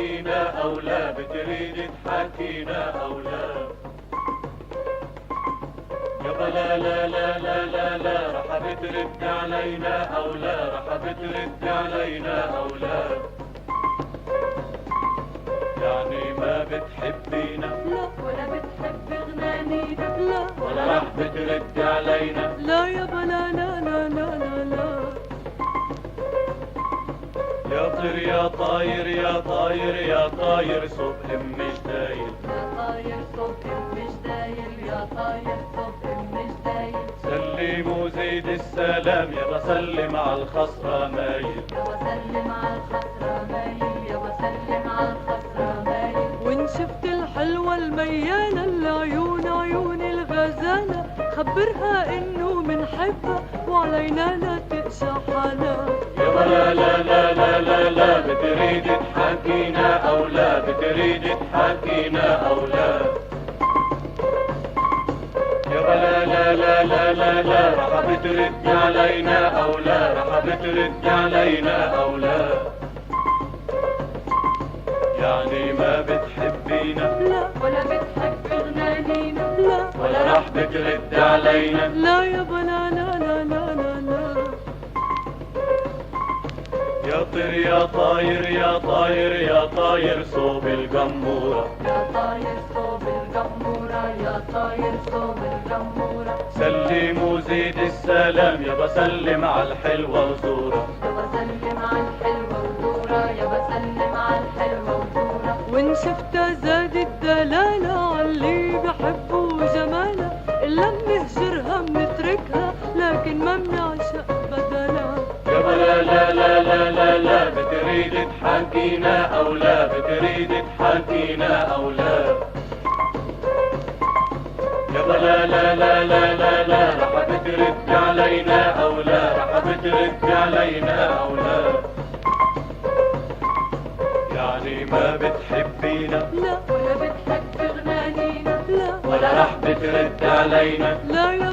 تحكينا أو لا، بتريد تحكينا أو لا. يابا لا لا لا لا لا لا، رح بترد علينا أو لا، رح بترد علينا أو لا. يعني ما بتحبينا لا، ولا بتحب غنانينا لا، ولا رح بترد علينا. لا يابا لا لا لا لا لا لا. يا طير يا طاير يا طاير يا طاير صوب مش داير، يا طاير صوب مش داير، يا طاير صوب مش داير. سلم وزيد السلام يا بسلم على الخصرة مايل، يا وسلم على الخصرة مايل، يا وسلم على الخصرة مايل. وإن شفت الحلوة الميالة العيون عيون الغزالة، خبرها إنه منحبها وعلينا لا تقشع حالها. يابا لا لا لا لا لا لا، بتريد تحكينا أو لا، بتريد تحكينا أو لا. يابا لا لا لا لا لا لا، رح بترد علينا أو لا، رح بترد علينا أو لا. يعني ما بتحبينا لا، ولا بتحب غنانينا لا، ولا رح بترد علينا. لا يابا لا لا لا لا لا لا. يا طير يا طاير يا طاير يا طاير صوب القمورة، يا طاير صوب القمورة، يا طاير صوب القمورة. سلم وزيد السلام يا بسلم على الحلوة وزورة، يا بسلم على الحلوة وزورة، يا بسلم على الحلوة وزورة. وإن شفتها زاد الدلالة عاللي بحبه جمالها، إلا منهجرها منتركها لكن ما منعشق بدلها. يابا لا لا لا لا لا لا، بتريد تحكينا أو لا، بتريد تحكينا أو لا. يابا لا لا لا لا لا لا، رح بترد علينا أو لا، رح بترد علينا أو لا. يعني ما بتحبينا لا، ولا بتحب غنانينا لا، ولا رح بترد علينا. لا يا